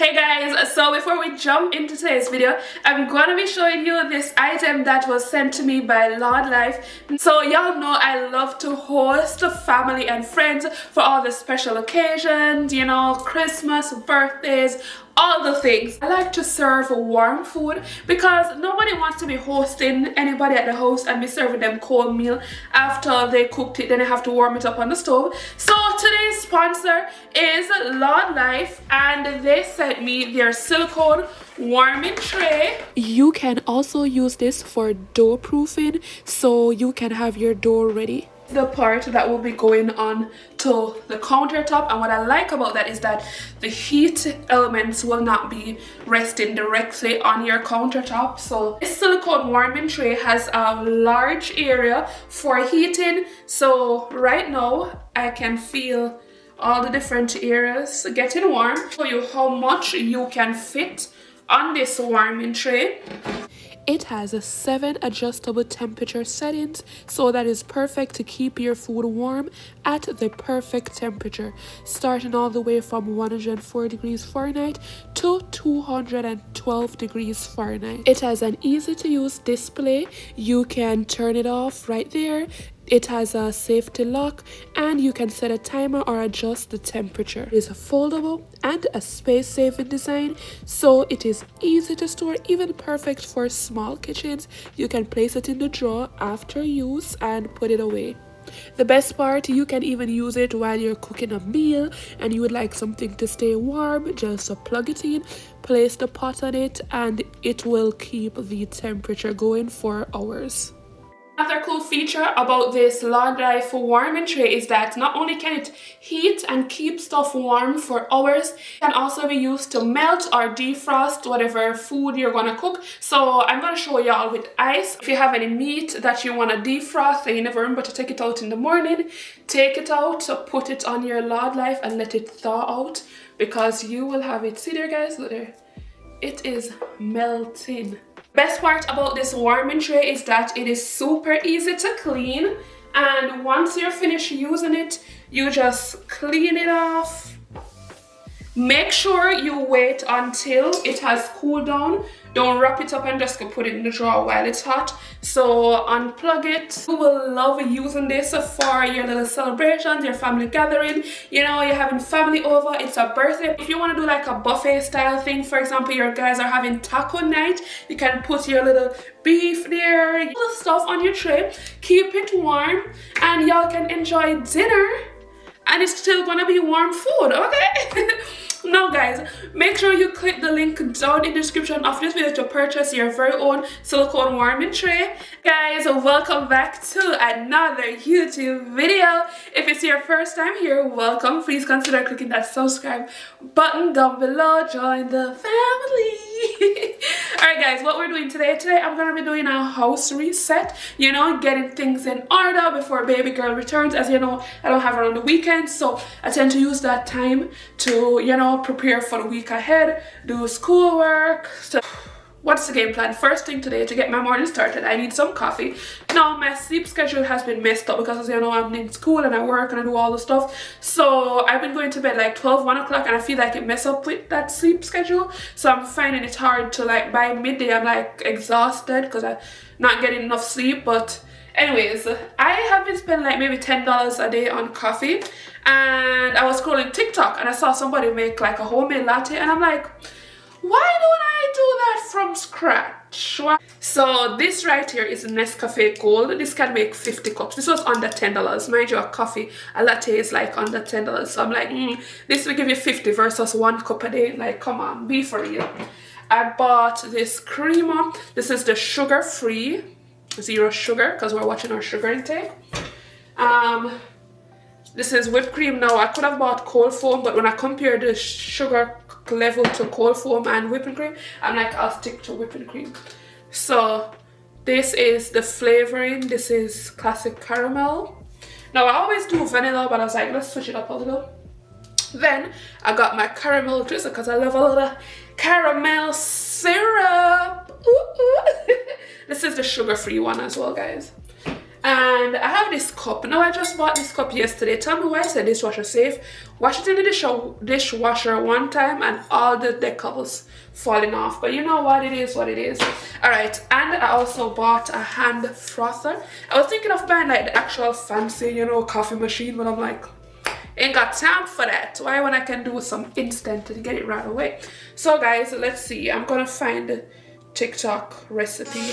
Hey guys, so before we jump into today's video, I'm going to be showing you this item that was sent to me by Laudlife. So y'all know I love to host family and friends for all the special occasions, you know, Christmas, birthdays, all the things. I like to serve warm food because nobody wants to be hosting anybody at the house and be serving them cold meal after they cooked it, then they have to warm it up on the stove. So today's sponsor is Laudlife, and they sent me their silicone warming tray. You can also use this for dough proofing, so you can have your dough ready. The part that will be going on to the countertop, and what I like about that is that the heat elements will not be resting directly on your countertop. So this silicone warming tray has a large area for heating, so right now I can feel all the different areas getting warm. I'll show you how much you can fit on this warming tray. It has 7 adjustable temperature settings, so that is perfect to keep your food warm at the perfect temperature, starting all the way from 104 degrees Fahrenheit to 212 degrees Fahrenheit. It has an easy to use display. You can turn it off right there. It has a safety lock, and you can set a timer or adjust the temperature. It is foldable and a space-saving design, so it is easy to store, even perfect for small kitchens. You can place it in the drawer after use and put it away. The best part, you can even use it while you're cooking a meal and you would like something to stay warm. Just plug it in, place the pot on it, and it will keep the temperature going for hours. Another cool feature about this Laudlife warming tray is that not only can it heat and keep stuff warm for hours, it can also be used to melt or defrost whatever food you're going to cook. So I'm going to show y'all with ice. If you have any meat that you want to defrost and you never remember to take it out in the morning, take it out, put it on your Laudlife and let it thaw out, because you will have it. See there guys, look there, it is melting. Best part about this warming tray is that it is super easy to clean, and once you're finished using it, you just clean it off. Make sure you wait until it has cooled down. Don't wrap it up and just go put it in the drawer while it's hot. So unplug it. You will love using this for your little celebrations, your family gathering. You know, you're having family over, it's a birthday. If you want to do like a buffet style thing, for example, your guys are having taco night, you can put your little beef there, little stuff on your tray. Keep it warm and y'all can enjoy dinner, and it's still gonna be warm food, okay? Now guys, make sure you click the link down in the description of this video to purchase your very own silicone warming tray. Guys, welcome back to another YouTube video. If it's your first time here, welcome. Please consider clicking that subscribe button down below. Join the family. Alright guys, what we're doing today I'm gonna be doing a house reset, you know, getting things in order before baby girl returns. As you know, I don't have her on the weekends, so I tend to use that time to, you know, prepare for the week ahead, do schoolwork. So what's the game plan? First thing today, to get my morning started, I need some coffee. Now my sleep schedule has been messed up because, as you know, I'm in school and I work and I do all the stuff. So I've been going to bed like 1 o'clock, and I feel like it mess up with that sleep schedule. So I'm finding it hard to, like, by midday I'm like exhausted because I'm not getting enough sleep. But anyways, I have been spending like maybe $10 a day on coffee, and I was scrolling TikTok and I saw somebody make like a homemade latte, and I'm like, why don't I do that from scratch? So this right here is Nescafe Gold. This can make 50 cups. This was under $10. Mind you, a latte is like under $10. So I'm like, this will give you 50 versus 1 cup a day. Like, come on, be for real. I bought this creamer. This is the sugar-free, 0 sugar, because we're watching our sugar intake. This is whipped cream. Now I could have bought cold foam, but when I compare the sugar level to cold foam and whipping cream, I'm like, I'll stick to whipping cream. So this is the flavoring. This is classic caramel. Now I always do vanilla, but I was like, let's switch it up a little. Then I got my caramel drizzle because I love a little caramel syrup. Ooh, ooh. This is the sugar-free one as well, guys. And I have this cup. Now I just bought this cup yesterday. Tell me why I said dishwasher safe. Wash it in the dishwasher one time and all the decals falling off. But you know what, it is what it is. Alright, and I also bought a hand frother. I was thinking of buying like the actual fancy, you know, coffee machine, but I'm like, ain't got time for that. Why when I can do some instant and get it right away? So guys, let's see. I'm gonna find the TikTok recipe.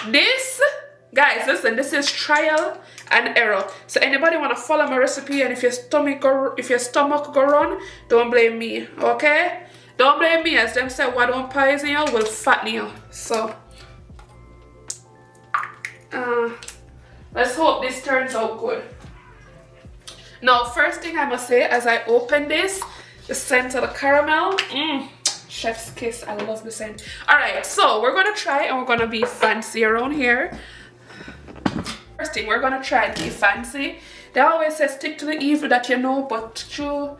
This, guys, listen, this is trial and error. So anybody want to follow my recipe, and if your stomach go run, don't blame me, okay? Don't blame me, as them say, what don't poison you will fatten you. So let's hope this turns out good. Now, first thing I must say, as I open this, the scent of the caramel, chef's kiss. I love the scent. All right, so we're gonna try, and we're gonna be fancy around here. First thing, we're gonna try and be fancy. They always say stick to the evil that you know, but true,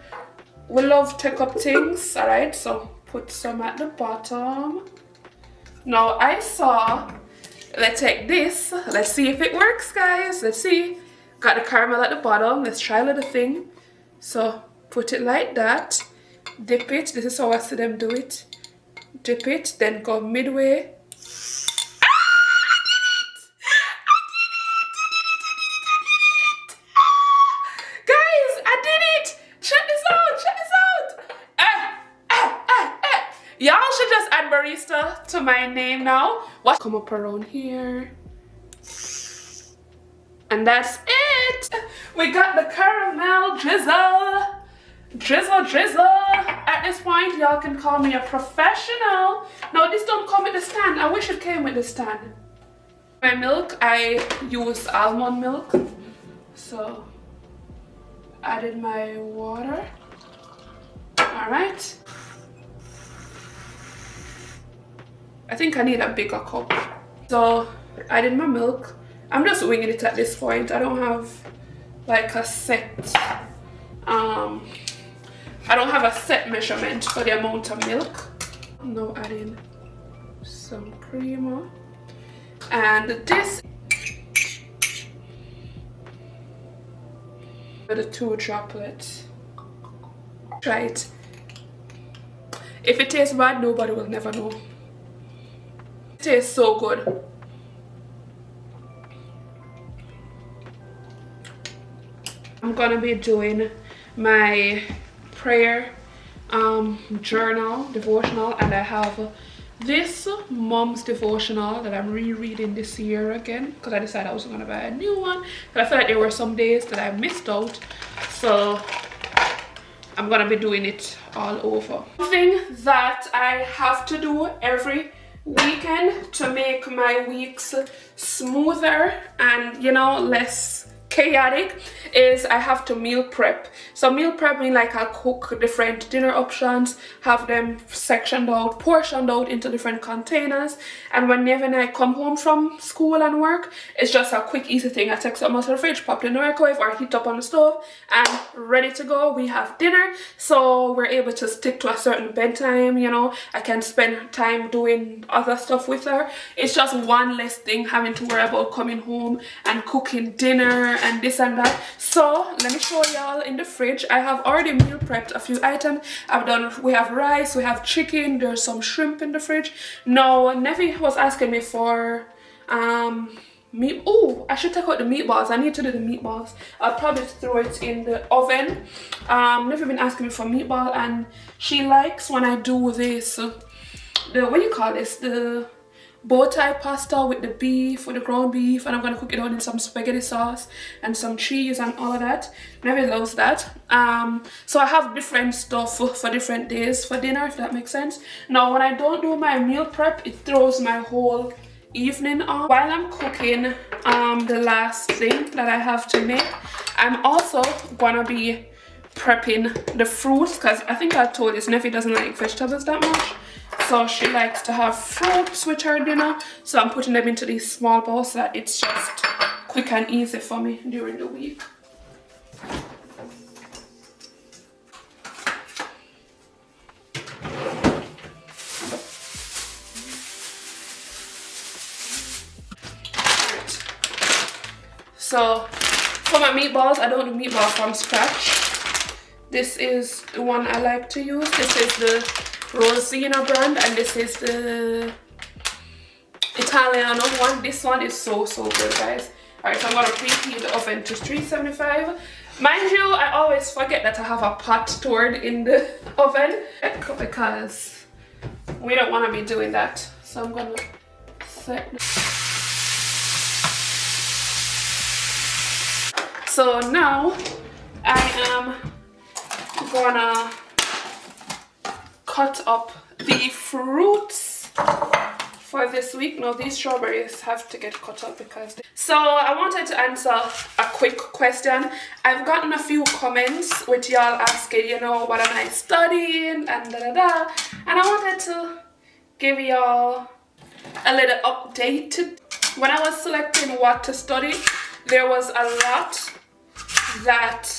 we love take up things. All right, so put some at the bottom. Now I saw, let's take this, let's see if it works, guys. Let's see. Got the caramel at the bottom. Let's try a little thing. So put it like that. Dip it. This is how I see them do it. Dip it, then go midway. Guys, I did it! Check this out! Y'all should just add barista to my name now. What? Come up around here. And that's it! We got the caramel drizzle. Drizzle. At this point, y'all can call me a professional. No, this don't come with the stand. I wish it came with the stand. My milk, I use almond milk. So, added my water. Alright. I think I need a bigger cup. So, added my milk. I'm just winging it at this point. I don't have like a set I don't have a set measurement for the amount of milk. Now adding some creamer, and this with the 2 droplets. Try it. If it tastes bad, nobody will never know. It tastes so good. I'm gonna be doing my prayer journal devotional, and I have this mom's devotional that I'm rereading this year again because I decided I was gonna buy a new one, but I feel like there were some days that I missed out, so I'm gonna be doing it all over. Something that I have to do every weekend to make my weeks smoother and, you know, less chaotic is I have to meal prep. So meal prep means like I'll cook different dinner options, have them sectioned out, portioned out into different containers, and whenever I come home from school and work, it's just a quick easy thing. I take something out of the fridge, pop it in the microwave or heat up on the stove, and ready to go. We have dinner, so we're able to stick to a certain bedtime, you know. I can spend time doing other stuff with her. It's just one less thing having to worry about coming home and cooking dinner and this and that. So let me show y'all in the fridge. I have already meal prepped a few items. We have rice, we have chicken, there's some shrimp in the fridge. Now Nevi was asking me for meat. Oh, I should take out the meatballs. I need to do the meatballs. I'll probably throw it in the oven. Nevi been asking me for meatball, and she likes when I do this what do you call this, the bow tie pasta with the beef, with the ground beef, and I'm gonna cook it out in some spaghetti sauce and some cheese and all of that. Nevi loves that. So I have different stuff for different days for dinner, if that makes sense. Now when I don't do my meal prep, it throws my whole evening off. While I'm cooking the last thing that I have to make, I'm also gonna be prepping the fruits, because I think I told this Nevi doesn't like vegetables that much. So she likes to have fruits with her dinner. So I'm putting them into these small bowls so that it's just quick and easy for me during the week. So for my meatballs, I don't do meatball from scratch. This is the one I like to use. This is the Rosina brand, and this is the Italiano one. This one is so good, guys. Alright, so I'm gonna preheat the oven to 375. Mind you, I always forget that I have a pot stored in the oven because we don't want to be doing that. So I'm gonna set. So now I am gonna cut up the fruits for this week. Now these strawberries have to get cut up because so I wanted to answer a quick question. I've gotten a few comments with y'all asking, you know, what am I studying and and I wanted to give y'all a little update. When I was selecting what to study, there was a lot that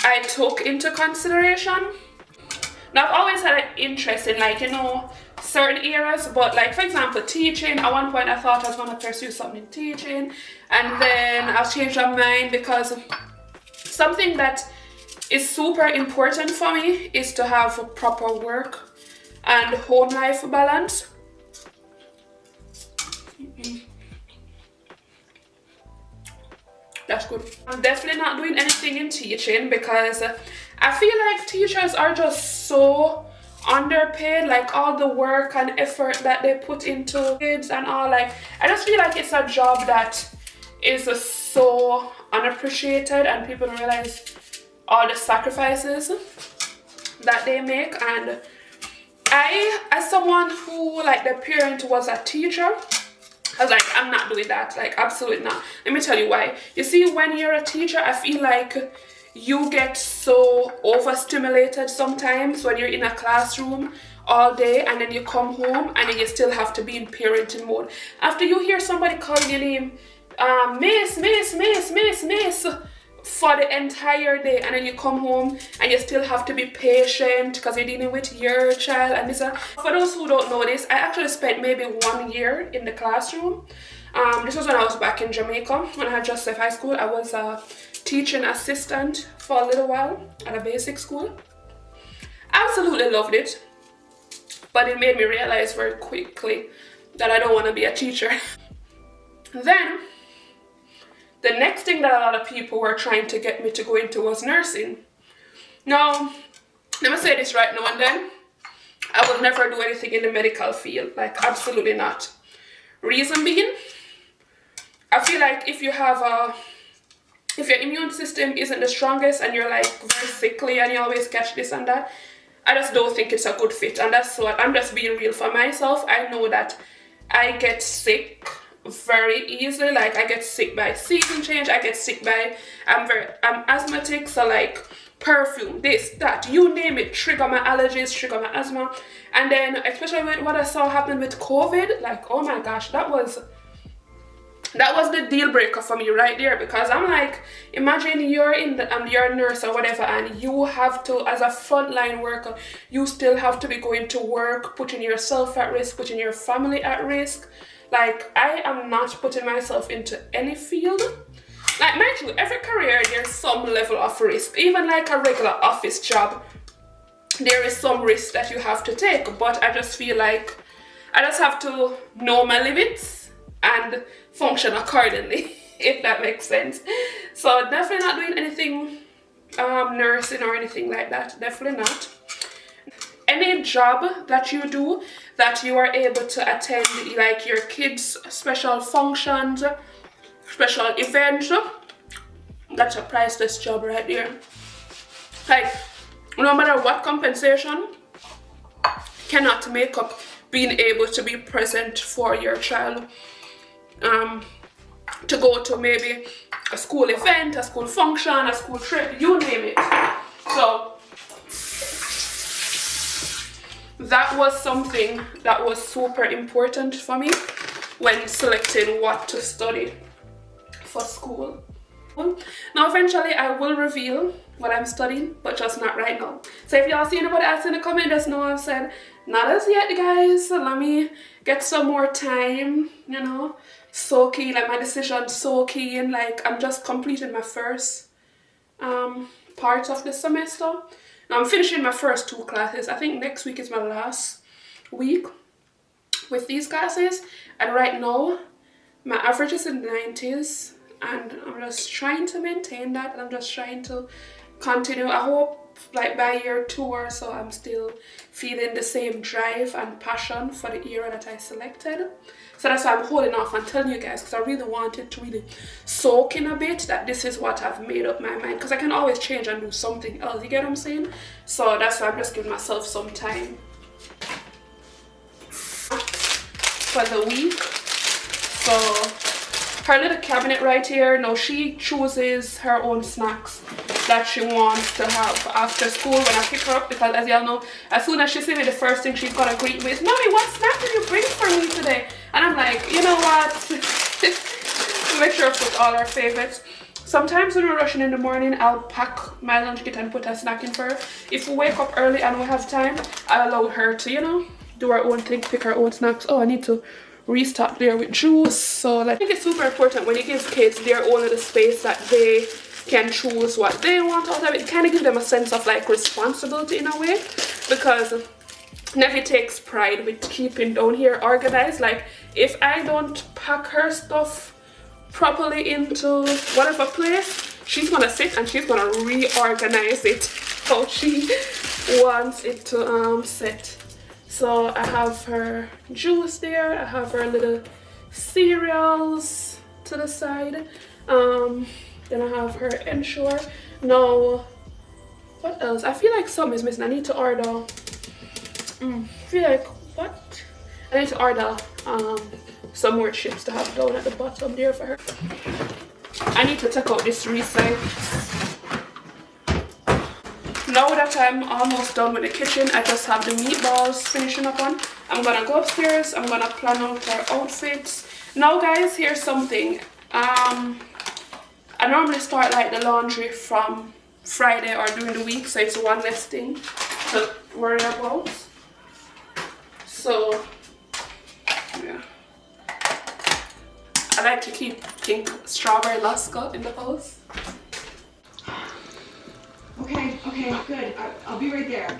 I took into consideration. Now I've always had an interest in, like, you know, certain areas, but like for example teaching. At one point I thought I was going to pursue something in teaching, and then I've changed my mind because something that is super important for me is to have a proper work and home life balance. That's good. I'm definitely not doing anything in teaching because I feel like teachers are just so underpaid, like all the work and effort that they put into kids and all. Like I just feel like it's a job that is so unappreciated, and people don't realize all the sacrifices that they make. And I, as someone who, like, the parent was a teacher, I was like, I'm not doing that, like absolutely not. Let me tell you why. You see, when you're a teacher, I feel like you get so overstimulated sometimes when you're in a classroom all day, and then you come home and then you still have to be in parenting mode. After you hear somebody calling your name, miss, for the entire day, and then you come home and you still have to be patient because you're dealing with your child and this. For those who don't know this, I actually spent maybe 1 year in the classroom. This was when I was back in Jamaica. When I had just left high school, I was a teaching assistant for a little while at a basic school. Absolutely loved it, but it made me realize very quickly that I don't want to be a teacher. Then the next thing that a lot of people were trying to get me to go into was nursing. Now, let me say this right now and then. I would never do anything in the medical field, like absolutely not. Reason being, I feel like if your immune system isn't the strongest and you're like very sickly and you always catch this and that, I just don't think it's a good fit. And that's what I'm just being real for myself. I know that I get sick very easily. Like I get sick by season change, I get sick by I'm asthmatic, so like perfume, this, that, you name it, trigger my allergies, trigger my asthma. And then especially with what I saw happen with COVID, like oh my gosh, that was the deal breaker for me right there, because I'm like, imagine you're in the you're a nurse or whatever, and you have to, as a frontline worker, you still have to be going to work, putting yourself at risk, putting your family at risk. Like, I am not putting myself into any field. Like, mind you, every career there's some level of risk. Even like a regular office job, there is some risk that you have to take. But I just feel like I just have to know my limits and function accordingly, if that makes sense. So definitely not doing anything nursing or anything like that. Definitely not. Any job that you do that you are able to attend, like your kids' special functions, special events, that's a priceless job right there. Like, no matter what compensation cannot make up being able to be present for your child, to go to maybe a school event, a school function, a school trip, you name it. So that was something that was super important for me when selecting what to study for school. Now eventually I will reveal what I'm studying, but just not right now. So if y'all see anybody else in the comment, just know I've said not as yet, guys. So let me get some more time, you know, so keen, like my decision so keen, like I'm just completing my first part of the semester. Now I'm finishing my first 2 classes. I think next week is my last week with these classes, and right now my average is in the 90s, and I'm just trying to maintain that, and I'm just trying to continue. I hope like by year 2 or so I'm still feeling the same drive and passion for the era that I selected. So that's why I'm holding off and telling you guys, because I really wanted to really soak in a bit that this is what I've made up my mind, because I can always change and do something else, you get what I'm saying? So that's why I'm just giving myself some time for the week. So her little cabinet right here, now she chooses her own snacks that she wants to have after school when I pick her up, because as y'all know, as soon as she sees me, the first thing she's gonna greet me is, "Mommy, what snack did you bring for me today?" And I'm like, you know what? Make sure I put all her favorites. Sometimes when we're rushing in the morning, I'll pack my lunch kit and put a snack in for her. If we wake up early and we have time, I'll allow her to, you know, do her own thing, pick her own snacks. Oh, I need to restock there with juice. So like, I think it's super important when you give kids their own little space that they can choose what they want out of it. Kind of give them a sense of like responsibility in a way, because Nevi takes pride with keeping down here organized. Like if I don't pack her stuff properly into whatever place, she's gonna sit and she's gonna reorganize it how she wants it to sit. So I have her juice there, I have her little cereals to the side, then I have her Ensure. Now, what else? I feel like something is missing. I need to order, I feel like, what? I need to order some more chips to have down at the bottom there for her. I need to take out this receipt. Now that I'm almost done with the kitchen, I just have the meatballs finishing up on. I'm gonna go upstairs, I'm gonna plan out our outfits. Now guys, here's something. I normally start like the laundry from Friday or during the week, so it's one less thing to worry about. So yeah, I like to keep pink strawberry lasca in the house. Okay, good. I'll be right there.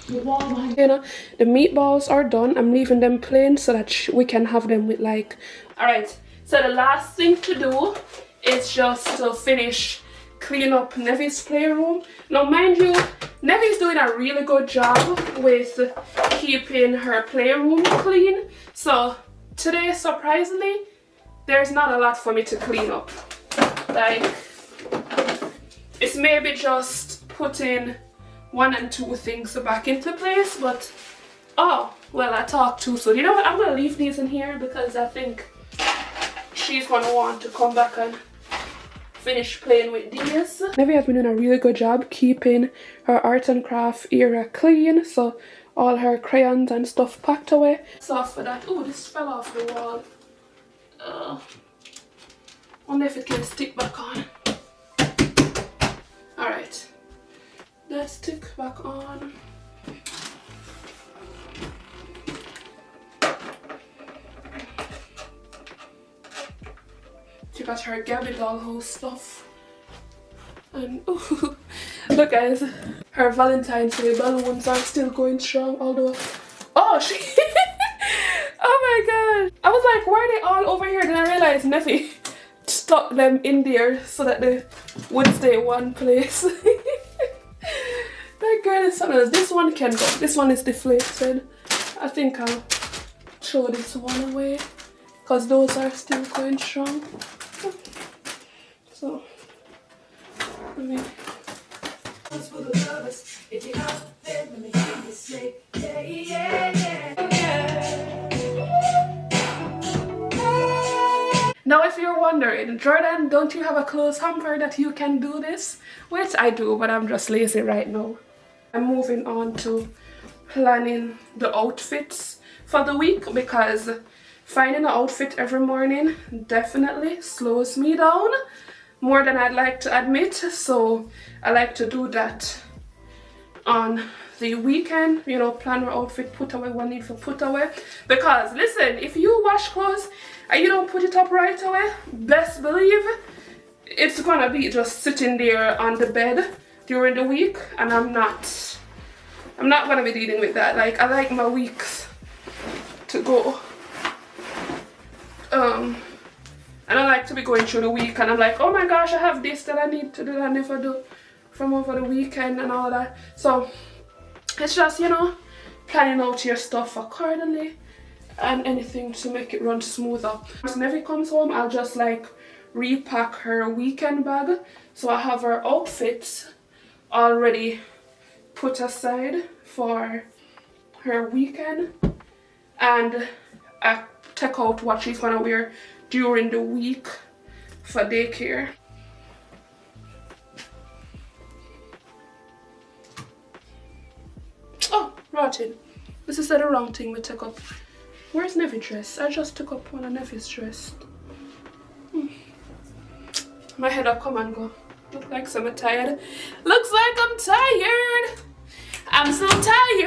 The wall behind. You know, the meatballs are done. I'm leaving them plain so that we can have them with like. Alright, so the last thing to do is just to finish clean up Nevi's playroom. Now mind you, Nevi's doing a really good job with keeping her playroom clean. So today, surprisingly, there's not a lot for me to clean up. Like, it's maybe just putting 1 and 2 things back into place, but oh, well, I talked too soon. You know what, I'm gonna leave these in here because I think she's gonna want to come back and finish playing with these. Nevi has been doing a really good job keeping her art and craft area clean, so all her crayons and stuff packed away. So for that, oh, this fell off the wall. Wonder if it can stick back on. Alright, let's stick back on. She got her Gabby dollhouse stuff. And ooh, look guys, her Valentine's Day balloons are still going strong, although, oh she, oh my god. I was like, why are they all over here? Then I realized Nevi stuck them in there so that they would stay in one place. That girl is something else. This one can go. This one is deflated. I think I'll throw this one away because those are still going strong. So, let me. Now if you're wondering, Jordan, don't you have a clothes hamper that you can do this? Which I do, but I'm just lazy right now. I'm moving on to planning the outfits for the week, because finding an outfit every morning definitely slows me down more than I'd like to admit. So I like to do that on the weekend, you know, plan our outfit, put away what need for put away. Because listen, if you wash clothes and you don't put it up right away, best believe it's gonna be just sitting there on the bed during the week, and I'm not gonna be dealing with that. Like, I like my weeks to go. And I like to be going through the week and I'm like, oh my gosh, I have this that I need to do that I never do from over the weekend and all that. So it's just, you know, planning out your stuff accordingly and anything to make it run smoother. When Nevi comes home, I'll just like repack her weekend bag. So I have her outfits already put aside for her weekend, and I take out what she's gonna wear during the week for daycare. Oh, rotten. This is the wrong thing we took up. Where's Nevi's dress? I just took up one of Nevi's dress. My head up, come and go. Look like I'm tired. Looks like I'm tired. I'm so tired.